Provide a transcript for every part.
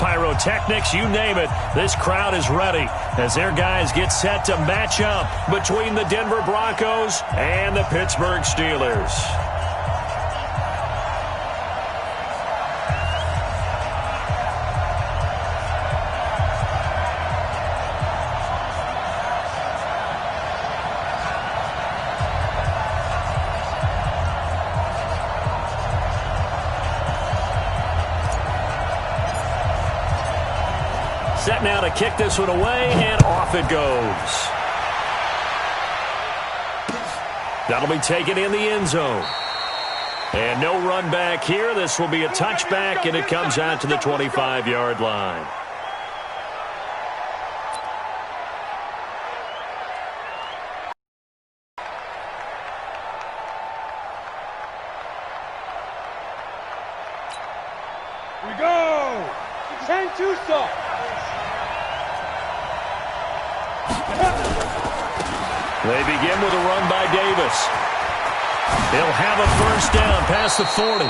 pyrotechnics, you name it. This crowd is ready as their guys get set to match up between the Denver Broncos and the Pittsburgh Steelers. Set now to kick this one away, and off it goes. That'll be taken in the end zone. And no run back here. This will be a touchback, and it comes out to the 25-yard line. Here we go. 10-2 stop. They begin with a run by Davis. He'll have a first down past the 40.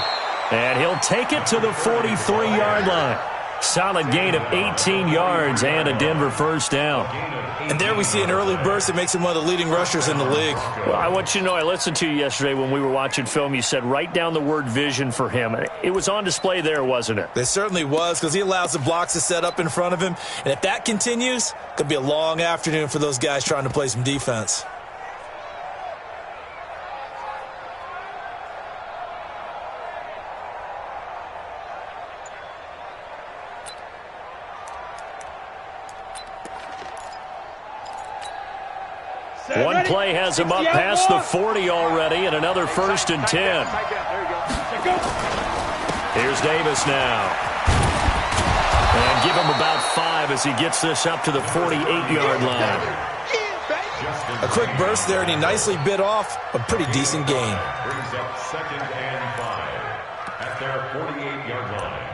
And he'll take it to the 43-yard line. Solid gain of 18 yards and a Denver first down. And there we see an early burst that makes him one of the leading rushers in the league. Well, I want you to know, I listened to you yesterday when we were watching film. You said write down the word vision for him. It was on display there, wasn't it? It certainly was, because he allows the blocks to set up in front of him. And if that continues, it could be a long afternoon for those guys trying to play some defense. One play has him up past the 40 already, and another 1st and 10. Here's Davis now. And give him about 5 as he gets this up to the 48-yard line. A quick burst there, and he nicely bit off a pretty decent gain. Brings up 2nd and 5 at their 48-yard line.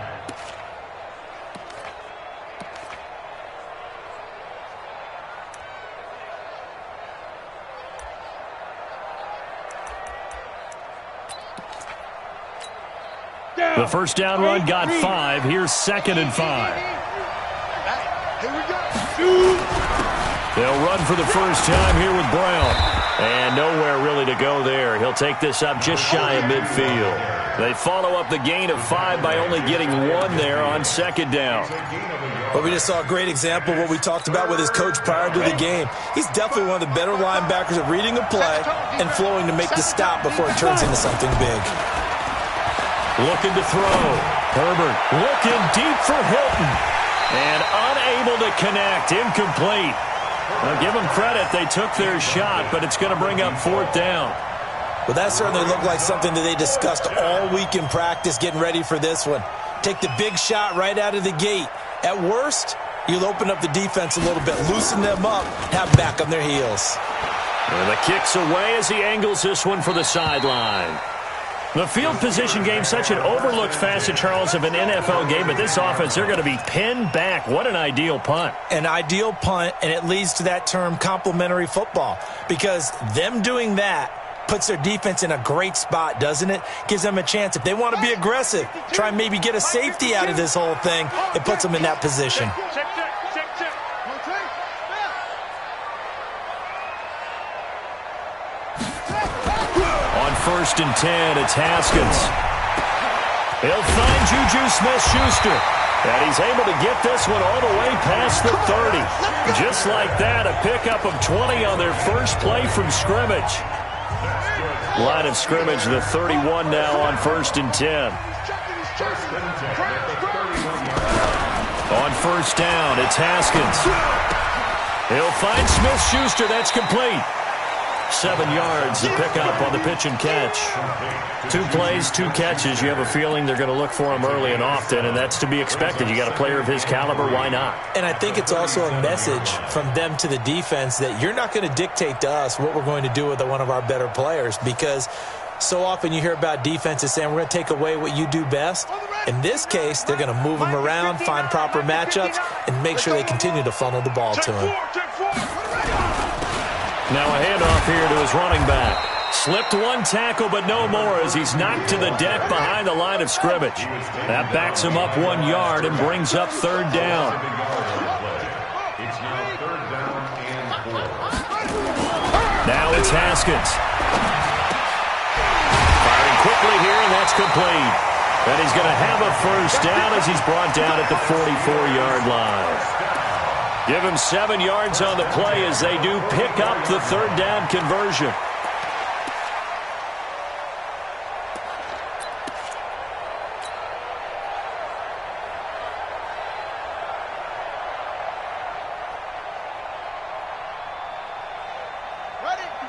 The first down run got 5. Here's 2nd and 5. They'll run for the first time here with Brown. And nowhere really to go there. He'll take this up just shy of midfield. They follow up the gain of 5 by only getting 1 there on 2nd down. Well, we just saw a great example of what we talked about with his coach prior to the game. He's definitely one of the better linebackers at reading a play and flowing to make the stop before it turns into something big. Looking to throw. Herbert looking deep for Hilton. And unable to connect. Incomplete. Now, give them credit. They took their shot, but it's going to bring up 4th down. Well, that certainly looked like something that they discussed all week in practice getting ready for this one. Take the big shot right out of the gate. At worst, you'll open up the defense a little bit, loosen them up, have back on their heels. And the kick's away as he angles this one for the sideline. The field position game, such an overlooked facet, Charles, of an NFL game, but this offense, they're going to be pinned back. What an ideal punt. An ideal punt, and it leads to that term complementary football, because them doing that puts their defense in a great spot, doesn't it? Gives them a chance. If they want to be aggressive, try and maybe get a safety out of this whole thing, it puts them in that position. On 1st and 10, it's Haskins. He'll find Juju Smith-Schuster. And he's able to get this one all the way past the 30. Just like that, a pickup of 20 on their first play from scrimmage. Line of scrimmage, the 31 now on 1st and 10. On 1st down, it's Haskins. He'll find Smith-Schuster. That's complete. 7 yards, the pickup on the pitch and catch. 2 plays, 2 catches. You have a feeling they're going to look for him early and often, and that's to be expected. You got a player of his caliber, why not? And I think it's also a message from them to the defense that you're not going to dictate to us what we're going to do with one of our better players, because so often you hear about defenses saying we're going to take away what you do best. In this case, they're going to move him around, find proper matchups, and make sure they continue to funnel the ball to him. Now a handoff here to his running back. Slipped one tackle, but no more as he's knocked to the deck behind the line of scrimmage. That backs him up 1 yard and brings up third down. It's now third down and 4. Now it's Haskins. Firing quickly here, and that's complete. And he's going to have a first down as he's brought down at the 44-yard line. Give him 7 yards on the play as they do pick up the third down conversion.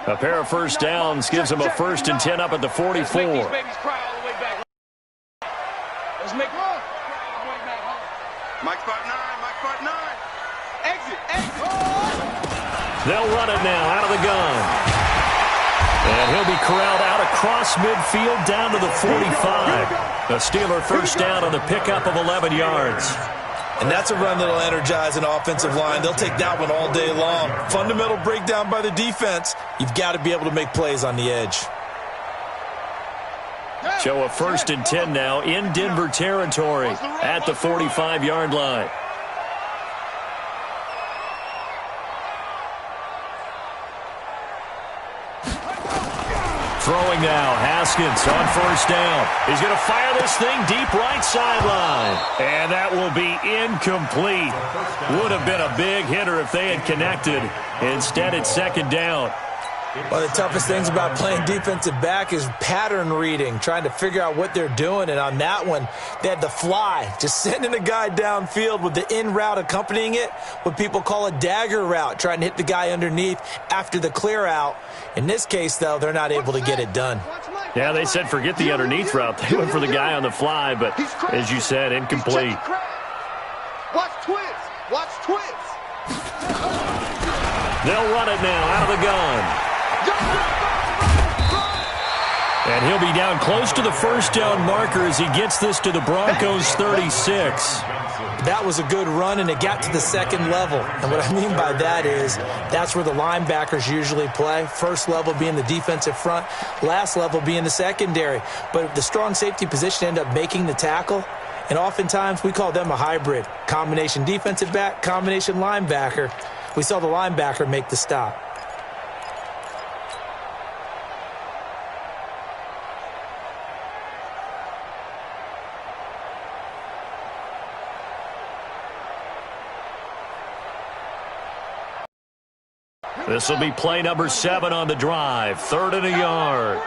A pair of first downs gives him a 1st and 10 up at the 44. Let's make love. Mike spot 9, Mike spot 9. Exit. They'll run it now out of the gun. And he'll be corralled out across midfield down to the 45. A Steeler first down on the pickup of 11 yards. And that's a run that'll energize an offensive line. They'll take that one all day long. Fundamental breakdown by the defense. You've got to be able to make plays on the edge. So a 1st and 10 now in Denver territory at the 45-yard line. Throwing now, Haskins on first down. He's going to fire this thing deep right sideline. And that will be incomplete. Would have been a big hitter if they had connected. Instead, it's 2nd down. One of the toughest things about playing defensive back is pattern reading, trying to figure out what they're doing. And on that one, they had the fly, just sending a guy downfield with the in route accompanying it, what people call a dagger route, trying to hit the guy underneath after the clear out. In this case, though, they're not able to get it done. Yeah, they said forget the underneath route. They went for the guy on the fly, but as you said, incomplete. Watch twist. Watch twist. They'll run it now out of the gun. And he'll be down close to the first down marker as he gets this to the Broncos 36. That was a good run, and it got to the 2nd level. And what I mean by that is that's where the linebackers usually play. First level being the defensive front, last level being the secondary. But the strong safety position ended up making the tackle. And oftentimes we call them a hybrid. Combination defensive back, combination linebacker. We saw the linebacker make the stop. This will be play number 7 on the drive. 3rd and a yard.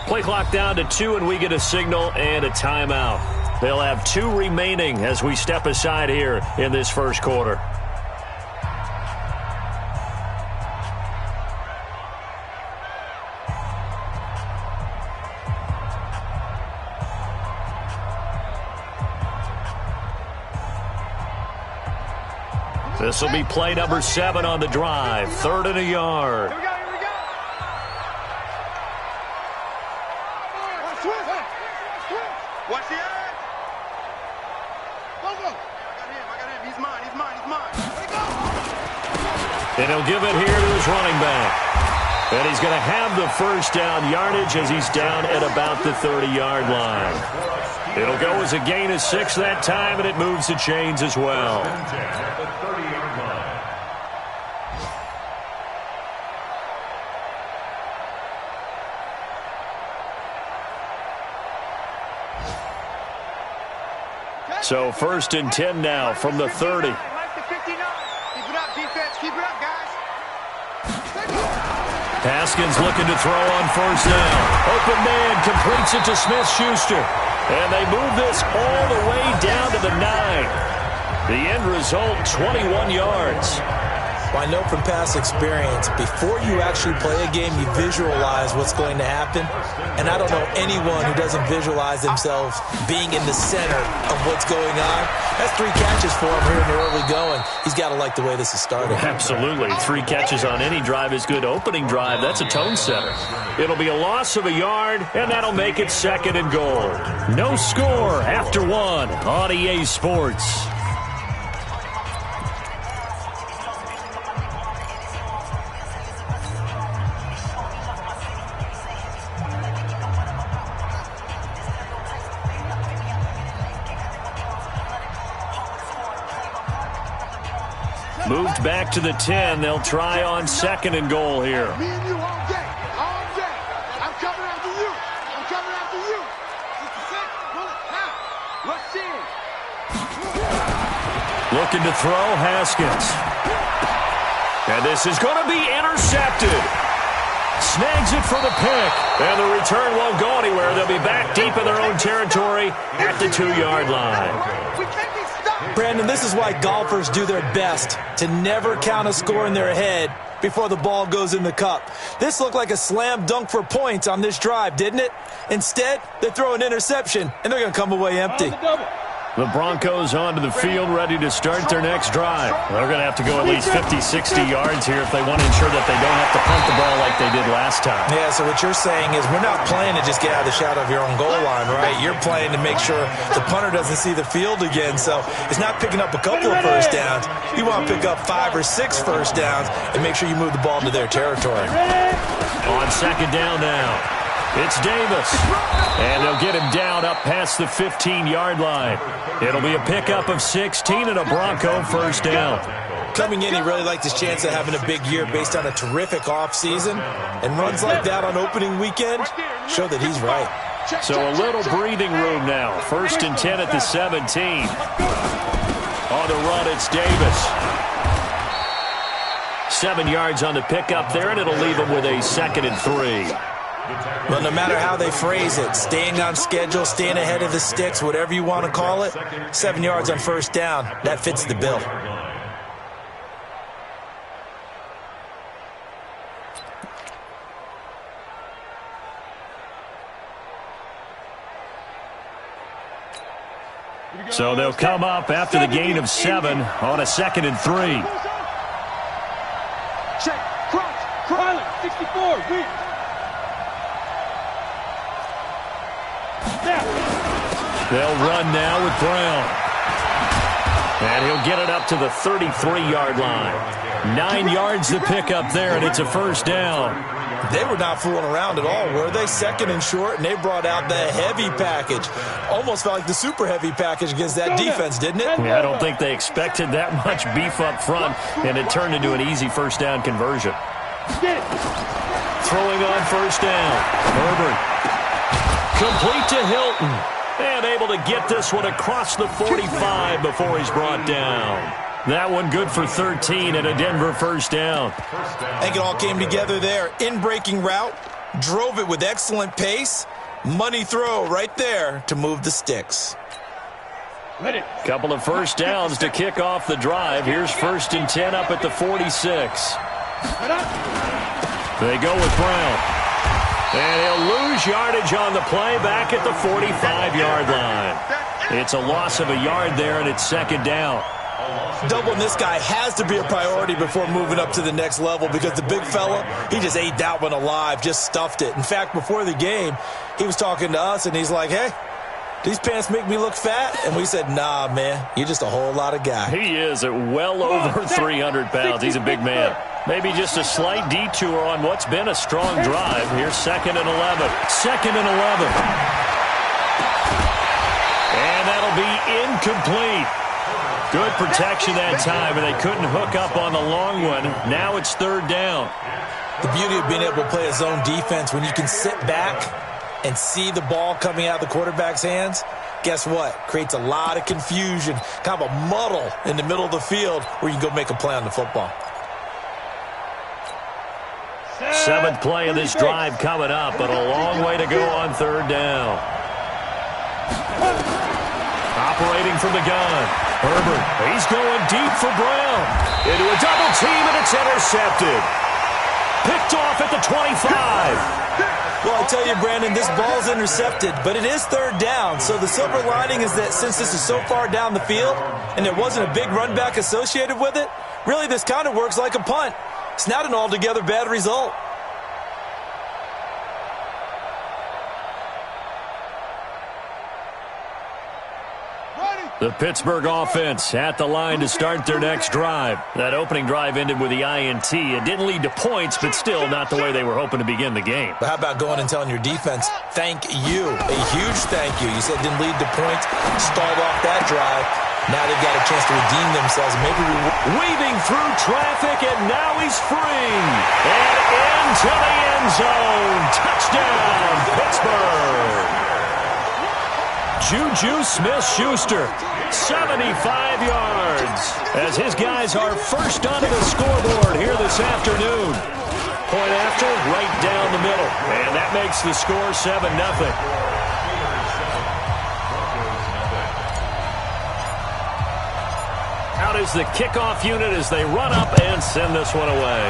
Play clock down to 2, and we get a signal and a timeout. They'll have 2 remaining as we step aside here in this first quarter. This will be play number 7 on the drive. 3rd and a yard. Here we go. Watch the edge. Go. I got him. He's mine. And he'll give it here to his running back. And he's going to have the first down yardage as he's down at about the 30-yard line. It'll go as a gain of 6 that time, and it moves the chains as well. So 1st and 10 now from the 30. Keep it up, defense. Keep it up, guys. Haskins looking to throw on first down. Open man completes it to Smith-Schuster. And they move this all the way down to the 9. The end result, 21 yards. Well, I know from past experience, before you actually play a game, you visualize what's going to happen. And I don't know anyone who doesn't visualize themselves being in the center of what's going on. That's 3 catches for him here in the early going. He's got to like the way this is starting. Absolutely. 3 catches on any drive is good. Opening drive, that's a tone setter. It'll be a loss of a yard, and that'll make it 2nd and goal. No score after 1 on EA Sports. Moved back to the 10. They'll try on 2nd and goal here. Me and you all day. All day. I'm coming after you. I'm coming after you. 66. Pull it now. Let's see it. Looking to throw, Haskins. And this is going to be intercepted. Snags it for the pick. And the return won't go anywhere. They'll be back deep in their own territory at the 2-yard line. We can't be stopped. Brandon, this is why golfers do their best to never count a score in their head before the ball goes in the cup. This looked like a slam dunk for points on this drive, didn't it? Instead, they throw an interception, and they're going to come away empty. The Broncos onto the field, ready to start their next drive. They're going to have to go at least 50, 60 yards here if they want to ensure that they don't have to punt the ball like they did last time. Yeah, so what you're saying is we're not playing to just get out of the shadow of your own goal line, right? You're playing to make sure the punter doesn't see the field again. So it's not picking up a couple of first downs. You want to pick up 5 or 6 first downs and make sure you move the ball into their territory. On 2nd down now. It's Davis. And they'll get him down up past the 15-yard line. It'll be a pickup of 16 and a Bronco first down. Coming in, he really liked his chance of having a big year based on a terrific offseason. And runs like that on opening weekend show that he's right. So a little breathing room now. 1st and 10 at the 17. On the run, it's Davis. 7 yards on the pickup there, and it'll leave him with a 2nd and 3. Well, no matter how they phrase it, staying on schedule, staying ahead of the sticks, whatever you want to call it, 7 yards on first down, that fits the bill. So they'll come up after the gain of 7 on a 2nd and 3. Check. Cross. 64. Weak. They'll run now with Brown. And he'll get it up to the 33-yard line. 9 yards to pick up there, and it's a first down. They were not fooling around at all, were they? 2nd and short, and they brought out the heavy package. Almost felt like the super heavy package against that defense, didn't it? Yeah, I don't think they expected that much beef up front, and it turned into an easy first down conversion. Throwing on first down. Herbert. Complete to Hilton. And able to get this one across the 45 before he's brought down. That one good for 13 and a Denver first down. I think it all came together there. In-breaking route, drove it with excellent pace. Money throw right there to move the sticks. Couple of first downs to kick off the drive. Here's 1st and 10 up at the 46. They go with Brown. And he'll lose yardage on the play back at the 45-yard line. It's a loss of a yard there, and it's 2nd down. Doubling this guy has to be a priority before moving up to the next level because the big fella, he just ate that one alive, just stuffed it. In fact, before the game, he was talking to us, and he's like, hey, these pants make me look fat? And we said, nah, man, you're just a whole lot of guy. He is at well over 300 pounds. He's a big man. Maybe just a slight detour on what's been a strong drive. Here's 2nd and 11. 2nd and 11. And that'll be incomplete. Good protection that time, and they couldn't hook up on the long one. Now it's 3rd down. The beauty of being able to play a zone defense when you can sit back and see the ball coming out of the quarterback's hands, guess what? Creates a lot of confusion, kind of a muddle in the middle of the field where you can go make a play on the football. 7th play of this drive coming up, but a long way to go on 3rd down. Operating from the gun. Herbert, he's going deep for Brown. Into a double team, and it's intercepted. Picked off at the 25. Well, I tell you, Brandon, this ball's intercepted, but it is third down. So the silver lining is that since this is so far down the field and there wasn't a big run back associated with it, really this kind of works like a punt. It's not an altogether bad result. The Pittsburgh offense at the line to start their next drive. That opening drive ended with the INT. It didn't lead to points, but still not the way they were hoping to begin the game. But how about going and telling your defense, thank you, a huge thank you. You said it didn't lead to points, stalled off that drive. Now they've got a chance to redeem themselves. Maybe weaving through traffic, and now he's free. And into the end zone. Touchdown, Pittsburgh. Juju Smith-Schuster, 75 yards, as his guys are first onto the scoreboard here this afternoon. Point after, right down the middle, and that makes the score 7-0. Out is the kickoff unit as they run up and send this one away.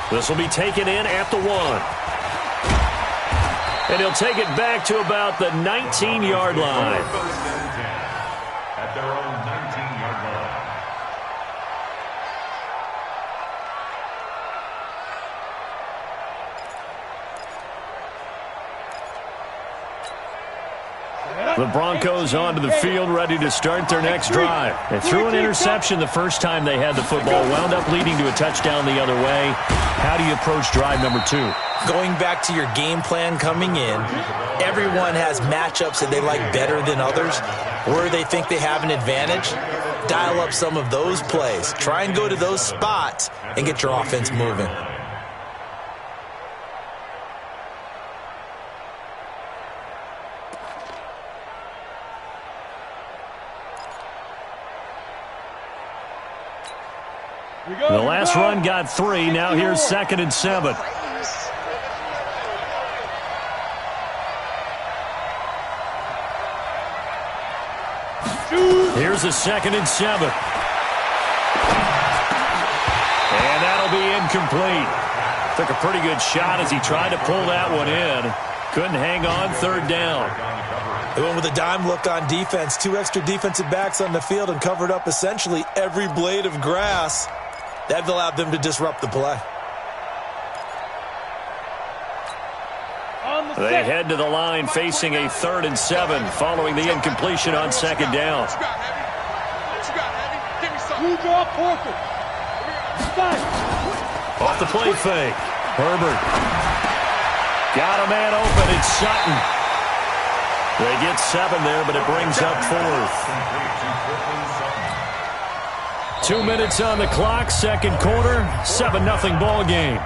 This will be taken in at the 1. And he'll take it back to about the 19-yard line. At their own 19-yard line. The Broncos onto the field, ready to start their next drive. They threw an interception the first time they had the football, wound up leading to a touchdown the other way. How do you approach drive number 2? Going back to your game plan coming in, everyone has matchups that they like better than others, where they think they have an advantage. Dial up some of those plays. Try and go to those spots and get your offense moving. The last run got 3. Now here's 2nd and 7. Here's a 2nd and 7. And that'll be incomplete. Took a pretty good shot as he tried to pull that one in. Couldn't hang on, 3rd down. They went with a dime look on defense. 2 extra defensive backs on the field and covered up essentially every blade of grass. That allowed them to disrupt the play. They head to the line facing a 3rd and 7 following the incompletion on 2nd down. Off the play fake. Herbert. Got a man open. It's Sutton. They get 7 there, but it brings up 4th. 2 minutes on the clock, 2nd quarter, 7-0 ball game.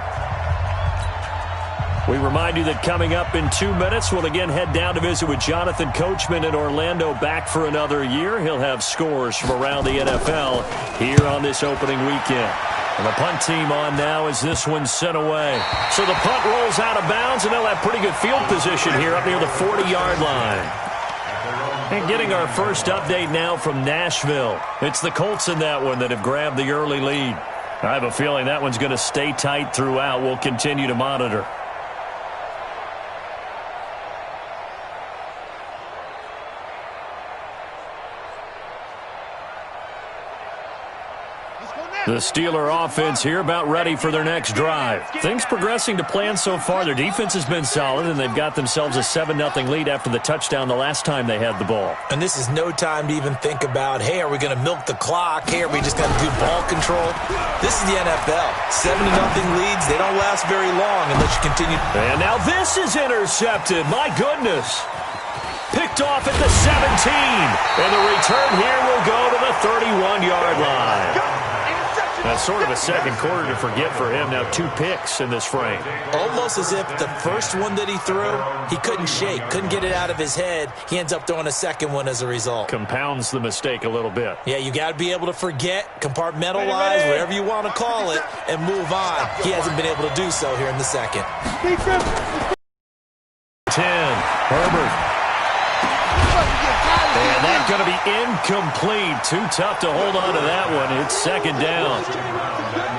We remind you that coming up in 2 minutes, we'll again head down to visit with Jonathan Coachman in Orlando, back for another year. He'll have scores from around the NFL here on this opening weekend. And the punt team on now as this one's sent away. So the punt rolls out of bounds, and they'll have pretty good field position here up near the 40-yard line. And getting our first update now from Nashville. It's the Colts in that one that have grabbed the early lead. I have a feeling that one's going to stay tight throughout. We'll continue to monitor. The Steeler offense here about ready for their next drive. Things progressing to plan so far. Their defense has been solid, and they've got themselves a 7-0 lead after the touchdown the last time they had the ball. And this is no time to even think about, hey, are we going to milk the clock? Hey, are we just going to do ball control? This is the NFL. 7-0 leads, they don't last very long unless you continue. And now this is intercepted. My goodness. Picked off at the 17. And the return here will go to the 31-yard line. That's sort of a second quarter to forget for him. Now 2 picks in this frame. Almost as if the first one that he threw, he couldn't shake, couldn't get it out of his head. He ends up throwing a second one as a result. Compounds the mistake a little bit. Yeah, you got to be able to forget, compartmentalize, whatever you want to call it, and move on. He hasn't been able to do so here in the second. 10, Herbert. incomplete. Too tough to hold on to that one. It's second down.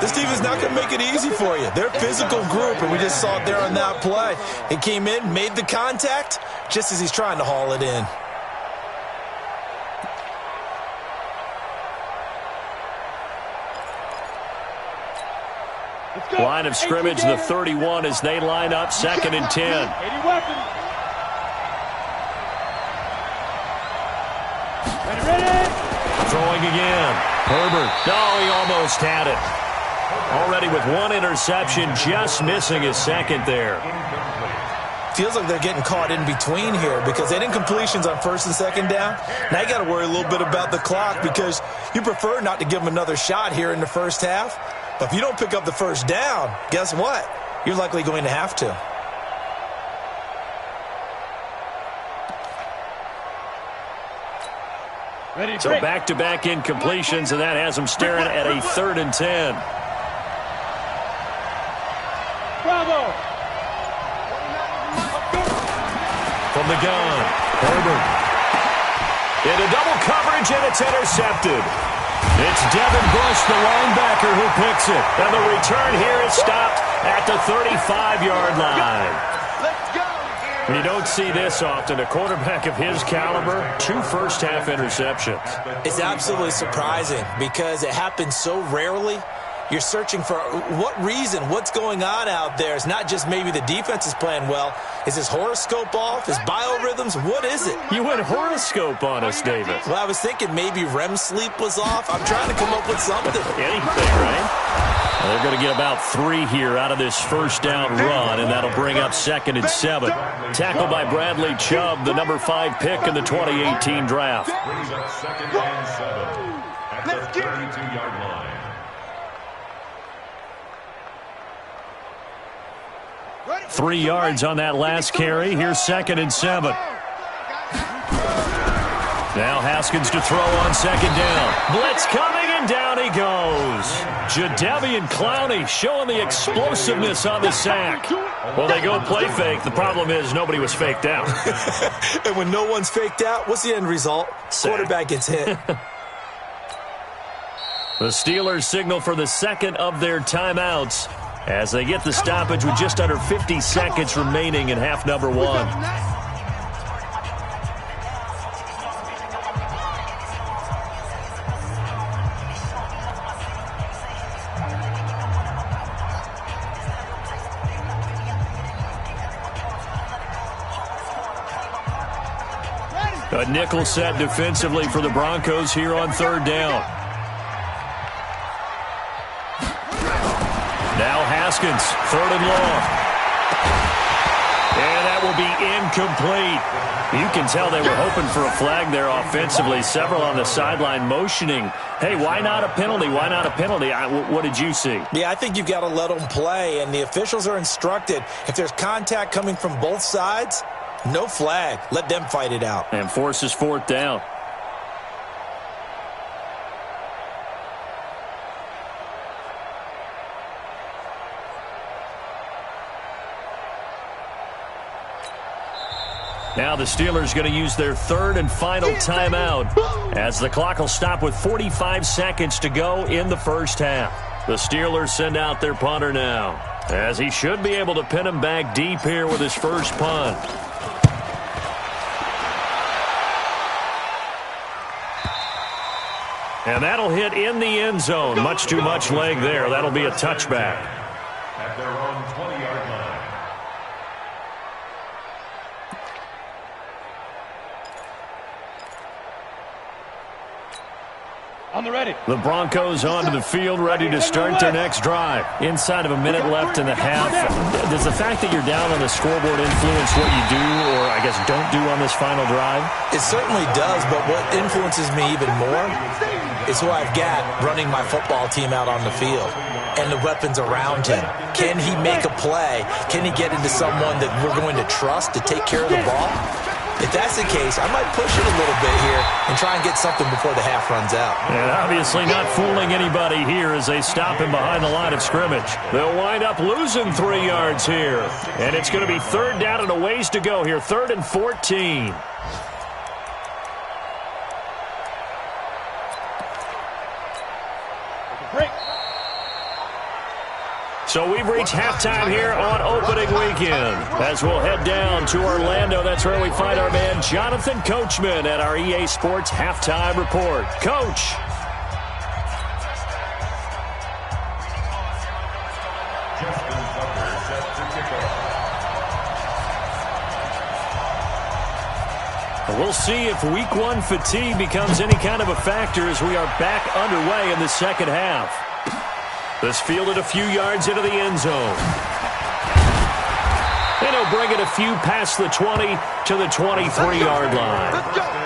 This team is not going to make it easy for you. They're a physical group, and we just saw it there on that play. He came in, made the contact, just as he's trying to haul it in. Line of scrimmage, the 31 as they line up, 2nd and 10. Throwing again. Herbert. No, he almost had it. Already with one interception, just missing his second there. Feels like they're getting caught in between here because they didn't completions on 1st and 2nd down. Now you got to worry a little bit about the clock because you prefer not to give them another shot here in the first half. But if you don't pick up the first down, guess what? You're likely going to have to. So back-to-back incompletions, and that has them staring at a 3rd and 10. Bravo! From the gun, Herbert. Into double coverage, and it's intercepted. It's Devin Bush, the linebacker, who picks it. And the return here is stopped at the 35-yard line. You don't see this often. A quarterback of his caliber, 2 first-half interceptions. It's absolutely surprising because it happens so rarely. You're searching for what reason, what's going on out there. It's not just maybe the defense is playing well. Is his horoscope off? His biorhythms? What is it? You went horoscope on us, David. Well, I was thinking maybe REM sleep was off. I'm trying to come up with something. Anything, right? Well, they're going to get about 3 here out of this first down run, and that'll bring up 2nd and 7. Tackled by Bradley Chubb, the number 5 pick in the 2018 draft. Brings up 2nd and 7 at the 32-yard line. 3 yards on that last carry. Here's 2nd and 7. Now Haskins to throw on 2nd down. Blitz coming, and down he goes. Jadeveon Clowney showing the explosiveness on the sack. Well, they go play fake. The problem is nobody was faked out. And when no one's faked out, what's the end result? Quarterback gets hit. The Steelers signal for the 2nd of their timeouts as they get the stoppage with just under 50 seconds remaining in half number 1. A nickel set defensively for the Broncos here on 3rd down. Now Haskins, 3rd and long. And that will be incomplete. You can tell they were hoping for a flag there offensively. Several on the sideline motioning, hey, why not a penalty? Why not a penalty? What did you see? Yeah, I think you've got to let them play, and the officials are instructed. If there's contact coming from both sides, no flag. Let them fight it out. And forces 4th down. Now the Steelers going to use their 3rd and final timeout as the clock will stop with 45 seconds to go in the first half. The Steelers send out their punter now, as he should be able to pin him back deep here with his first punt. And that'll hit in the end zone. Much too much leg there. That'll be a touchback. At their own 20-yard line. On the ready. The Broncos onto the field, ready to start their next drive. Inside of a minute left in the half. Does the fact that you're down on the scoreboard influence what you do, or I guess don't do on this final drive? It certainly does, but what influences me even more is who I've got running my football team out on the field and the weapons around him. Can he make a play? Can he get into someone that we're going to trust to take care of the ball? If that's the case, I might push it a little bit here and try and get something before the half runs out. And obviously not fooling anybody here as they stop him behind the line of scrimmage. They'll wind up losing 3 yards here. And it's going to be 3rd down and a ways to go here. 3rd and 14. So we've reached halftime here on opening weekend. As we'll head down to Orlando, that's where we find our man Jonathan Coachman at our EA Sports Halftime Report. Coach. We'll see if Week 1 fatigue becomes any kind of a factor as we are back underway in the second half. This fielded a few yards into the end zone. And he'll bring it a few past the 20 to the 23-yard line. Let's go.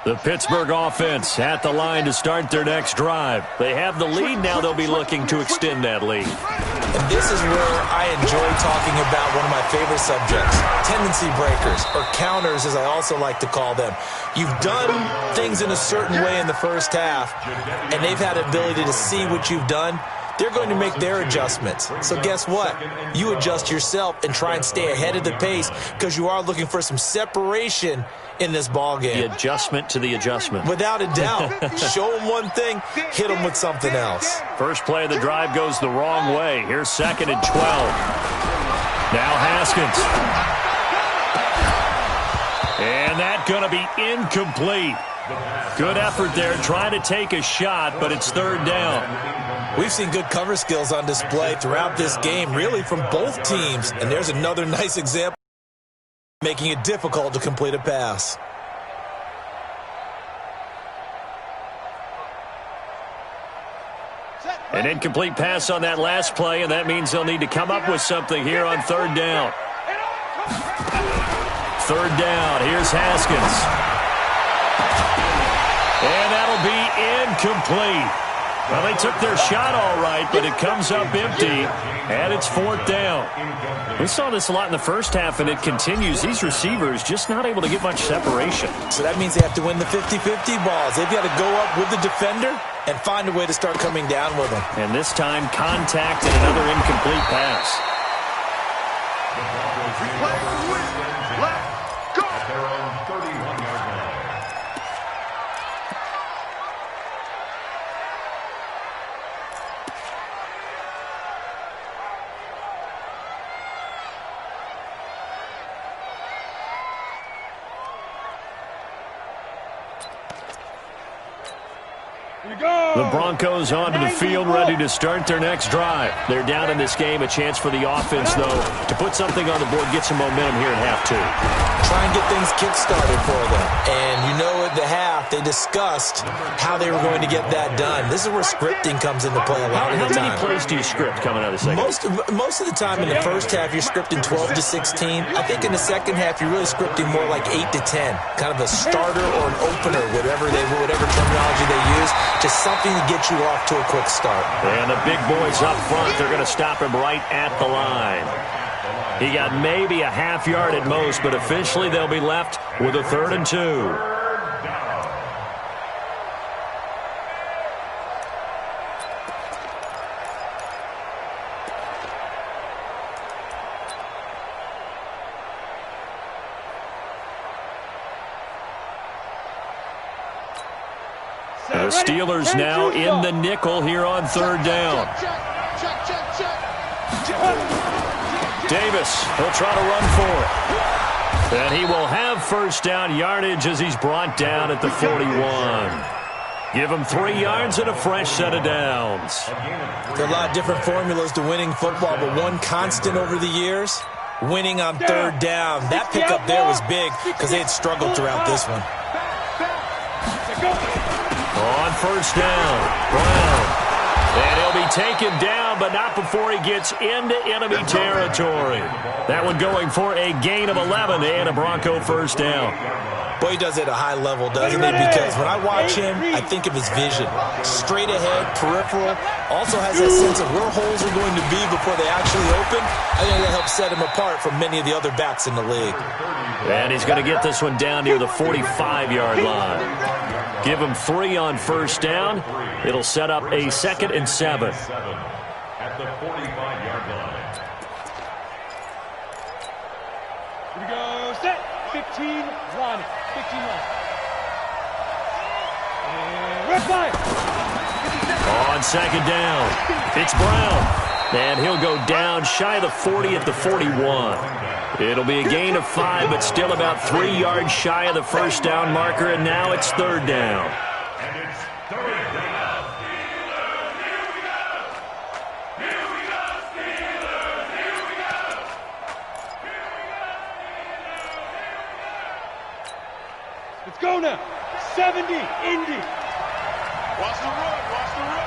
The Pittsburgh offense at the line to start their next drive. They have the lead. Now they'll be looking to extend that lead. And this is where I enjoy talking about one of my favorite subjects, tendency breakers, or counters as I also like to call them. You've done things in a certain way in the first half, and they've had the ability to see what you've done. They're going to make their adjustments. So guess what? You adjust yourself and try and stay ahead of the pace because you are looking for some separation in this ball game. The adjustment to the adjustment. Without a doubt. Show them one thing, hit them with something else. First play of the drive goes the wrong way. Here's 2nd and 12. Now Haskins. And that's going to be incomplete. Good effort there trying to take a shot, but it's 3rd down. We've seen good cover skills on display throughout this game, really from both teams. And there's another nice example making it difficult to complete a pass. An incomplete pass on that last play, and that means they'll need to come up with something here on 3rd down. 3rd down. Here's Haskins. And that'll be incomplete. Well, they took their shot all right, but it comes up empty, and it's 4th down. We saw this a lot in the first half, and it continues. These receivers just not able to get much separation. So that means they have to win the 50-50 balls. They've got to go up with the defender and find a way to start coming down with them. And this time, contact and another incomplete pass. Let's go. At their own 31-yard line. The Broncos onto the field, ready to start their next drive. They're down in this game. A chance for the offense, though, to put something on the board, get some momentum here at half 2. Try and get things kick-started for them. And you know at the half, they discussed how they were going to get that done. This is where scripting comes into play a lot of the time. How many plays do you script coming out of the second? Most of the time in the first half, you're scripting 12 to 16. I think in the second half, you're really scripting more like 8 to 10. Kind of a starter or an opener, whatever terminology they use. Just something to get you off to a quick start. And the big boys up front, they're going to stop him right at the line. He got maybe a half yard at most, but officially they'll be left with a 3rd and 2. The Steelers now in the nickel here on 3rd down. Davis, he'll try to run for it. And he will have 1st down yardage as he's brought down at the 41. Give him 3 yards and a fresh set of downs. There are a lot of different formulas to winning football, but one constant over the years, winning on 3rd down. That pickup there was big because they had struggled throughout this one. On 1st down, Brown. And he'll be taken down, but not before he gets into enemy territory. That one going for a gain of 11 and a Bronco 1st down. Well, he does it at a high level, doesn't he? Because when I watch him, I think of his vision. Straight ahead, peripheral. Also has that sense of where holes are going to be before they actually open. I think that helps set him apart from many of the other backs in the league. And he's going to get this one down near the 45-yard line. Give him 3 on first down. It'll set up a 2nd and 7. At the 45-yard line. Here we go. Set. 15 line. 15 line. And red flag. On 2nd down, it's Brown. And he'll go down shy of the 40 at the 41. It'll be a gain of 5, but still about 3 yards shy of the first down marker, and now it's 3rd down. And it's 3rd down. Let's go now. 70, Indy. Watch the run. Watch the run.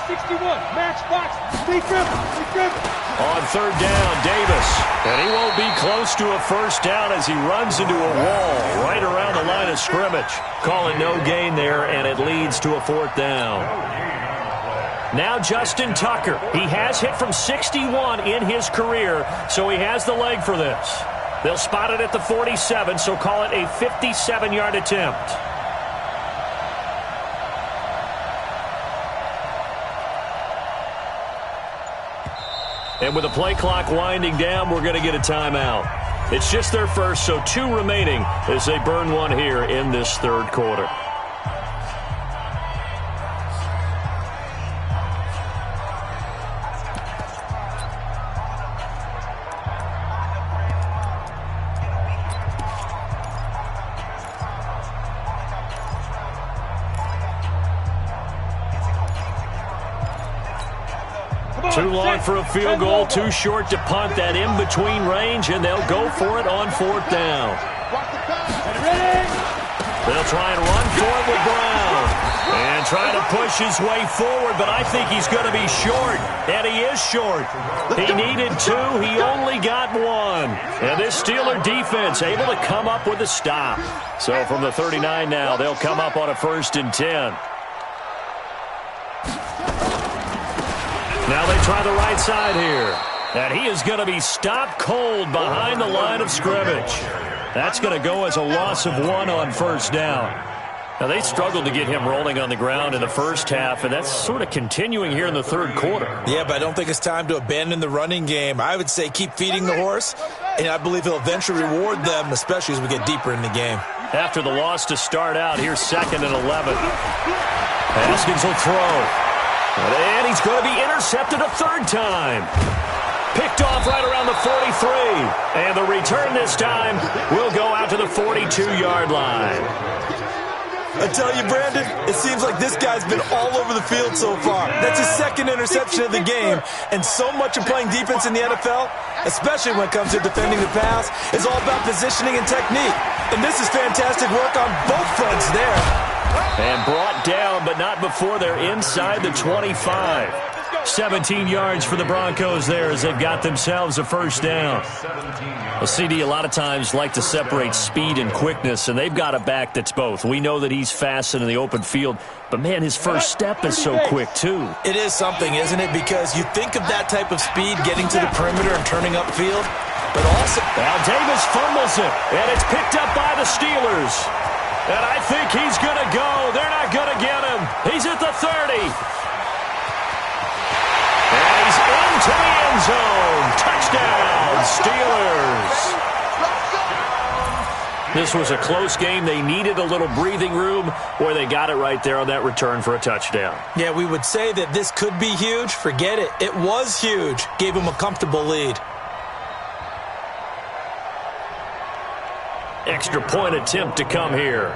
61, match box. Lee Griffin. On 3rd down, Davis. And he won't be close to a first down as he runs into a wall right around the line of scrimmage. Calling no gain there, and it leads to a 4th down. Now Justin Tucker. He has hit from 61 in his career, so he has the leg for this. They'll spot it at the 47, so call it a 57-yard attempt. And with the play clock winding down, we're going to get a timeout. It's just their first, so 2 remaining as they burn one here in this 3rd quarter. Too long for a field goal, too short to punt that in-between range, and they'll go for it on 4th down. They'll try and run for it with Brown. And try to push his way forward, but I think he's going to be short. And he is short. He needed 2. He only got 1. And this Steeler defense able to come up with a stop. So from the 39 now, they'll come up on a 1st and 10. Now they try the right side here. And he is going to be stopped cold behind the line of scrimmage. That's going to go as a loss of 1 on first down. Now they struggled to get him rolling on the ground in the first half, and that's sort of continuing here in the 3rd quarter. Yeah, but I don't think it's time to abandon the running game. I would say keep feeding the horse, and I believe he'll eventually reward them, especially as we get deeper in the game. After the loss to start out, here's 2nd and 11. Haskins will throw. And he's going to be intercepted a 3rd time. Picked off right around the 43. And the return this time will go out to the 42-yard line. I tell you, Brandon, it seems like this guy's been all over the field so far. That's his 2nd interception of the game. And so much of playing defense in the NFL, especially when it comes to defending the pass, is all about positioning and technique. And this is fantastic work on both fronts there. And brought down, but not before they're inside the 25. 17 yards for the Broncos there as they've got themselves a first down. A CD a lot of times like to separate speed and quickness, and they've got a back that's both. We know that he's fast in the open field, but, man, his first step is so quick, too. It is something, isn't it? Because you think of that type of speed getting to the perimeter and turning upfield, but also... Now Davis fumbles it, and it's picked up by the Steelers. And I think he's going to go. They're not going to get him. He's at the 30. And he's into the end zone. Touchdown, Steelers. This was a close game. They needed a little breathing room, where they got it right there on that return for a touchdown. Yeah, we would say that this could be huge. Forget it. It was huge. Gave him a comfortable lead. Extra point attempt to come here.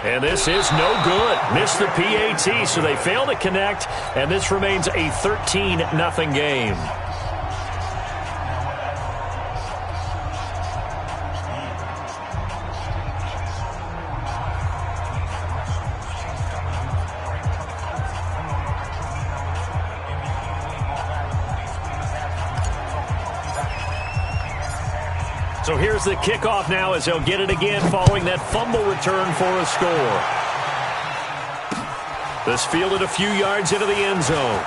And this is no good. Missed the PAT, so they fail to connect, and this remains a 13-0 game. So here's the kickoff now as they'll get it again following that fumble return for a score. This fielded a few yards into the end zone.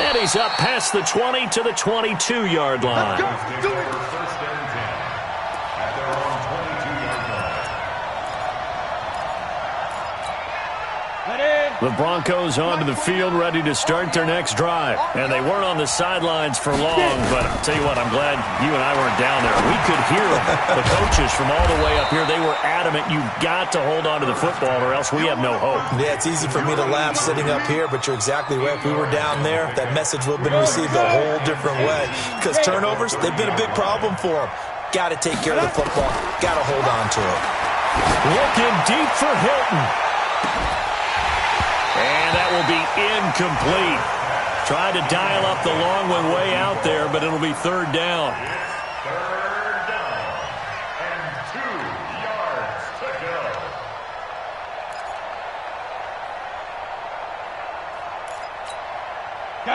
And he's up past the 20 to the 22-yard line. First and 10 at their own 22-yard line. The Broncos onto the field ready to start their next drive. And they weren't on the sidelines for long, but I'll tell you what, I'm glad you and I weren't down there. We could hear them, the coaches from all the way up here. They were adamant, you've got to hold on to the football or else we have no hope. Yeah, it's easy for me to laugh sitting up here, but you're exactly right. If we were down there, that message would have been received a whole different way. Because turnovers, they've been a big problem for them. Got to take care of the football. Got to hold on to it. Looking deep for Hilton. And that will be incomplete. Tried to dial up the long one way out there, but it'll be third down. Third down and 2 yards to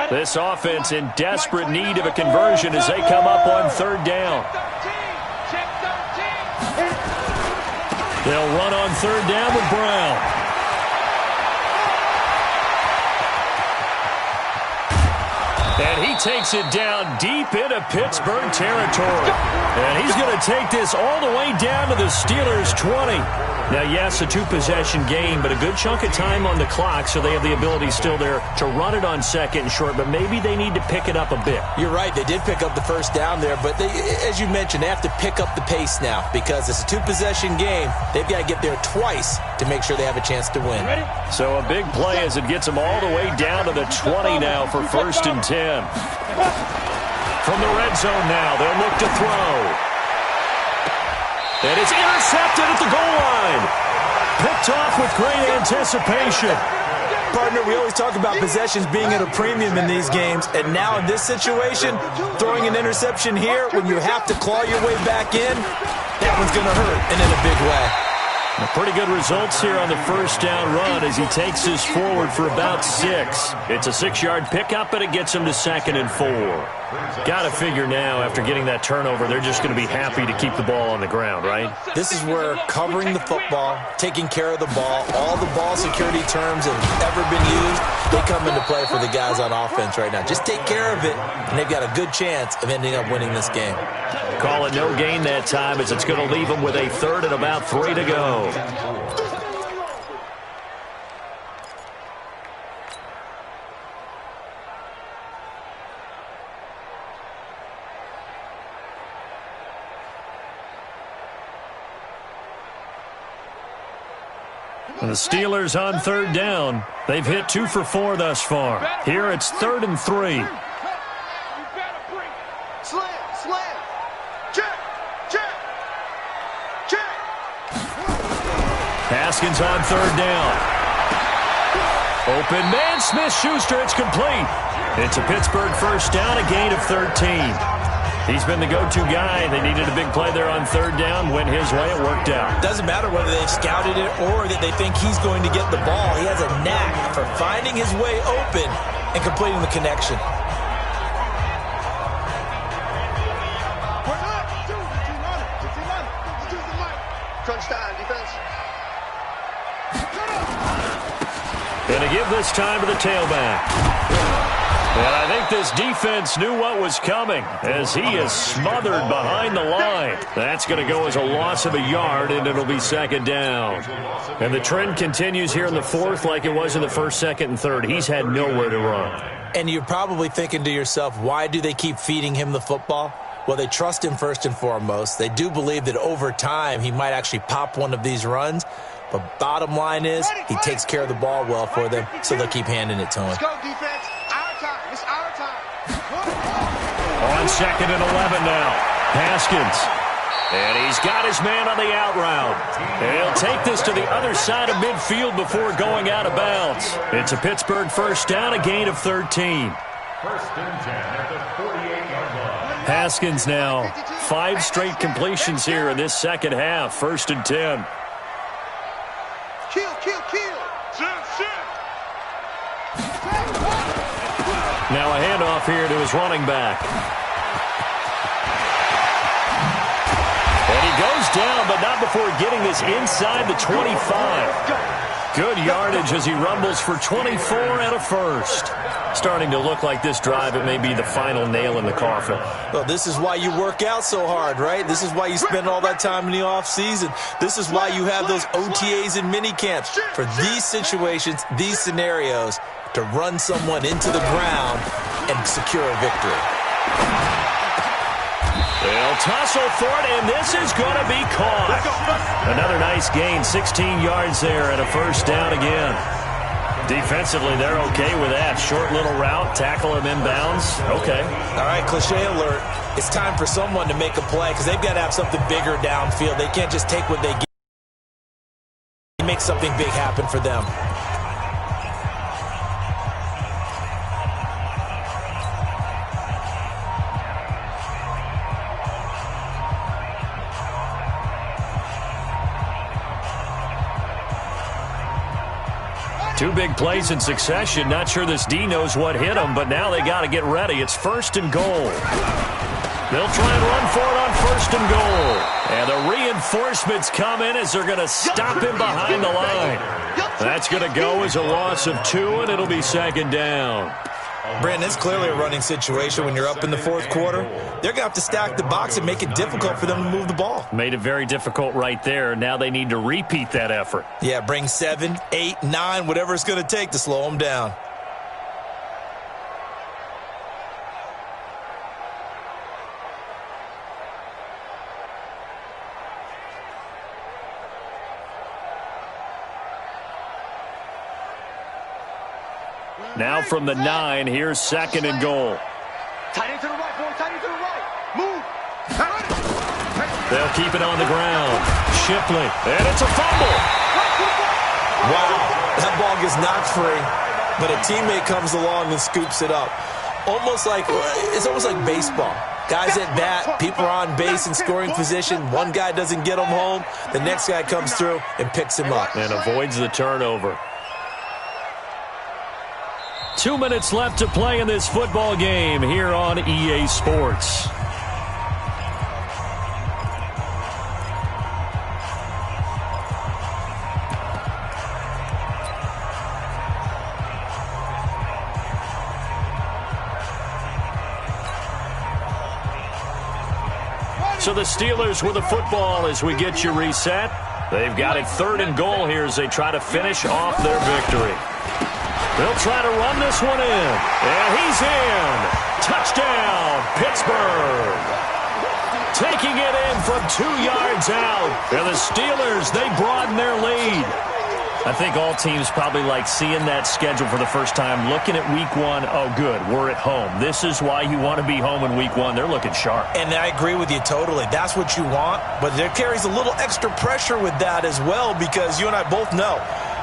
go. This offense in desperate need of a conversion as they come up on third down. They'll run on third down with Brown. And he takes it down deep into Pittsburgh territory. And he's going to take this all the way down to the Steelers' 20. Now, yes, a two-possession game, but a good chunk of time on the clock, so they have the ability still there to run it on second and short, but maybe they need to pick it up a bit. You're right. They did pick up the first down there, but they, as you mentioned, they have to pick up the pace now because it's a two-possession game. They've got to get there twice to make sure they have a chance to win. So a big play as it gets them all the way down to the 20 now for first and 10. From the red zone now, they'll look to throw. And it's intercepted at the goal line. Picked off with great anticipation. Partner, we always talk about possessions being at a premium in these games, and now in this situation, throwing an interception here when you have to claw your way back in, that one's going to hurt, and in a big way. Pretty good results here on the first down run as he takes this forward for about 6. It's a 6-yard pickup, but it gets him to second and 4. Got to figure now, after getting that turnover, they're just going to be happy to keep the ball on the ground, right? This is where covering the football, taking care of the ball, all the ball security terms have ever been used, they come into play for the guys on offense right now. Just take care of it, and they've got a good chance of ending up winning this game. Call it no gain that time as it's going to leave them with a third and about 3 to go. And the Steelers on third down. They've hit 2 for 4 thus far. Here it's 3rd and 3. Slam. Check. Haskins on third down. Open man, Smith-Schuster, it's complete. It's a Pittsburgh first down, a gain of 13. He's been the go-to guy. They needed a big play there on third down. Went his way, it worked out. Doesn't matter whether they've scouted it or that they think he's going to get the ball. He has a knack for finding his way open and completing the connection. Crunch time, defense. Going to give this time to the tailback. And I think this defense knew what was coming as he is smothered behind the line. That's going to go as a loss of a yard, and it'll be second down. And the trend continues here in the fourth like it was in the first, second, and third. He's had nowhere to run. And you're probably thinking to yourself, why do they keep feeding him the football? Well, they trust him first and foremost. They do believe that over time he might actually pop one of these runs. But bottom line is he takes care of the ball well for them, so they'll keep handing it to him. Let's go, defense. Our time. It's our time. On second and 11 now. Haskins. And he's got his man on the out route. And he'll take this to the other side of midfield before going out of bounds. It's a Pittsburgh first down, a gain of 13. First and 10 at the 48-yard line. Haskins now 5 straight completions here in this second half. First and 10. Kill. Now a handoff here to his running back. goes down, but not before getting this inside the 25. Good yardage as he rumbles for 24 and a first. Starting to look like this drive, it may be the final nail in the coffin. Well, this is why you work out so hard, right? This is why you spend all that time in the offseason. This is why you have those OTAs and mini camps. For these situations, these scenarios, to run someone into the ground and secure a victory. They'll tussle for it, and this is going to be caught. Another nice gain, 16 yards there and a first down again. Defensively, they're okay with that. Short little route, tackle him inbounds. Okay. All right, cliche alert. It's time for someone to make a play because they've got to have something bigger downfield. They can't just take what they get. Make something big happen for them. Two big plays in succession. Not sure this D knows what hit him, but now they got to get ready. It's first and goal. They'll try and run for it on first and goal. And the reinforcements come in as they're going to stop him behind the line. That's going to go as a loss of 2, and it'll be second down. Brandon, it's clearly a running situation when you're up in the fourth quarter. They're going to have to stack the box and make it difficult for them to move the ball. Made it very difficult right there. Now they need to repeat that effort. Yeah, bring 7, 8, 9, whatever it's going to take to slow them down. Now from the 9, here's second and goal. Tight end to the right, boy. Tight end to the right. Move. They'll keep it on the ground. Shipley, and it's a fumble. Wow, that ball gets knocked free, but a teammate comes along and scoops it up. It's almost like baseball. Guys at bat, people are on base in scoring position. One guy doesn't get him home. The next guy comes through and picks him up. And avoids the turnover. 2 minutes left to play in this football game here on EA Sports. So the Steelers with the football as we get you reset. They've got it third and goal here as they try to finish off their victory. They'll try to run this one in. And he's in. Touchdown, Pittsburgh. Taking it in from 2 yards out. And the Steelers, they broaden their lead. I think all teams probably like seeing that schedule for the first time, looking at week 1. Oh, good, we're at home. This is why you want to be home in week 1. They're looking sharp. And I agree with you totally. That's what you want. But there carries a little extra pressure with that as well because you and I both know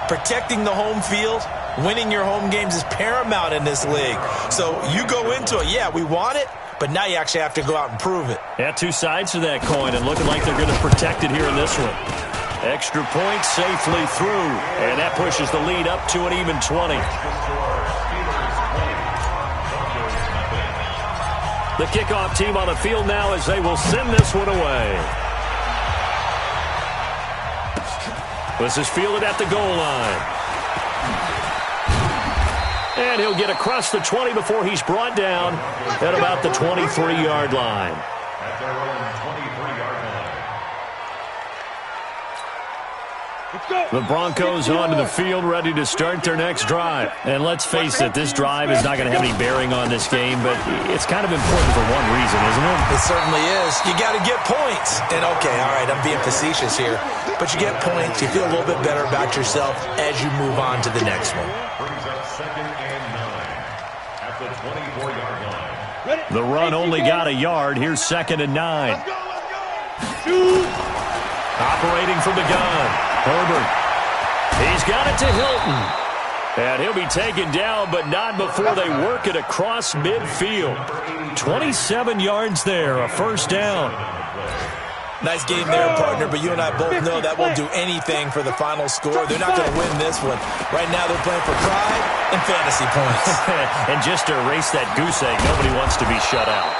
protecting the home field, winning your home games is paramount in this league. So you go into it, yeah, we want it, but now you actually have to go out and prove it. Yeah, two sides to that coin, and looking like they're going to protect it here in this one. Extra point safely through, and that pushes the lead up to an even 20. The kickoff team on the field now as they will send this one away. This is fielded at the goal line. And he'll get across the 20 before he's brought down at about the 23-yard line. At their own 23-yard line. The Broncos onto the field, ready to start their next drive. And let's face it, this drive is not going to have any bearing on this game, but it's kind of important for one reason, isn't it? It certainly is. You got to get points. And, okay, all right, I'm being facetious here. But you get points. You feel a little bit better about yourself as you move on to the next one. Brings up second and 9 at the 24-yard line. The run only got a yard. Here's second and 9. Operating from the gun. Herbert. He's got it to Hilton. And he'll be taken down, but not before they work it across midfield. 27 yards there, a first down. Nice game there, partner, but you and I both know that won't do anything for the final score. They're not going to win this one. Right now they're playing for pride and fantasy points. And just to erase that goose egg, nobody wants to be shut out.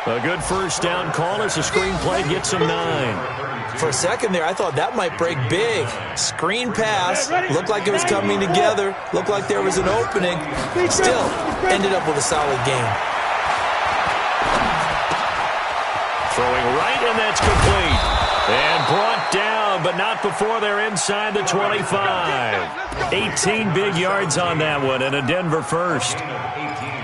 A good first down call as the screen play gets him 9. For a second there, I thought that might break big. Screen pass. Looked like it was coming together. Looked like there was an opening. Still ended up with a solid game. Throwing right, and that's complete. And brought down, but not before they're inside the 25. 18 big yards on that one, and a Denver first.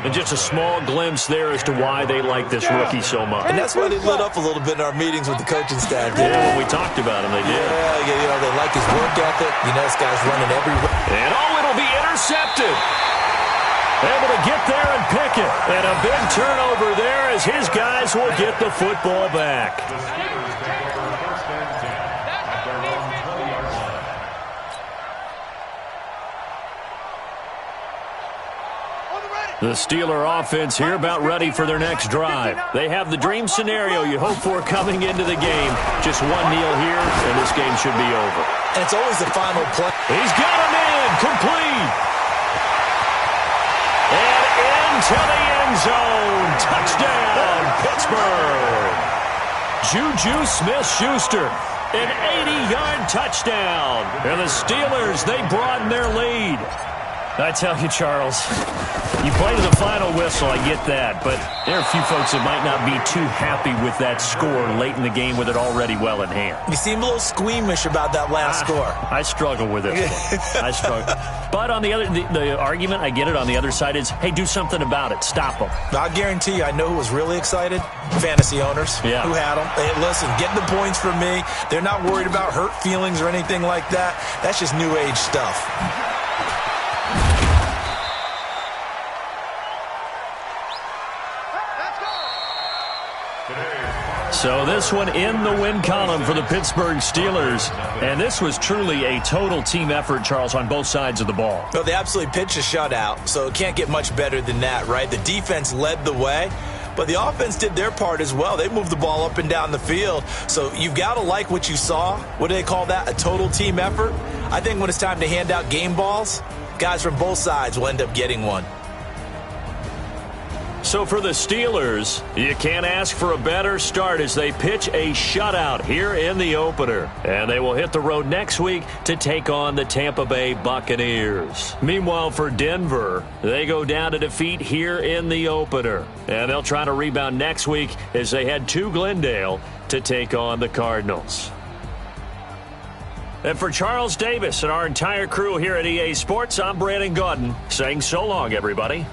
And just a small glimpse there as to why they like this rookie so much. And that's why they lit up a little bit in our meetings with the coaching staff. Yeah, when we talked about him, they did. Yeah, they like his work ethic. You know, this guy's running everywhere. And it'll be intercepted. Able to get there and pick it. And a big turnover there as his guys will get the football back. The Steeler offense here about ready for their next drive. They have the dream scenario you hope for coming into the game. Just one kneel here, and this game should be over. And it's always the final play. He's got him in. Complete. And into the end zone. Touchdown, Pittsburgh. Juju Smith-Schuster. An 80-yard touchdown. And the Steelers, they broaden their lead. I tell you, Charles, you play to the final whistle, I get that, but there are a few folks that might not be too happy with that score late in the game with it already well in hand. You seem a little squeamish about that last score. I struggle with it. I struggle. But on the other, the argument, I get it, on the other side is, hey, do something about it. Stop them. I'll guarantee you, I know who was really excited. Fantasy owners who had them. Hey, listen, get the points from me. They're not worried about hurt feelings or anything like that. That's just new age stuff. So this one in the win column for the Pittsburgh Steelers. And this was truly a total team effort, Charles, on both sides of the ball. Well, they absolutely pitched a shutout, so it can't get much better than that, right? The defense led the way, but the offense did their part as well. They moved the ball up and down the field. So you've got to like what you saw. What do they call that? A total team effort? I think when it's time to hand out game balls, guys from both sides will end up getting one. So for the Steelers, you can't ask for a better start as they pitch a shutout here in the opener. And they will hit the road next week to take on the Tampa Bay Buccaneers. Meanwhile, for Denver, they go down to defeat here in the opener. And they'll try to rebound next week as they head to Glendale to take on the Cardinals. And for Charles Davis and our entire crew here at EA Sports, I'm Brandon Gaudin saying so long, everybody.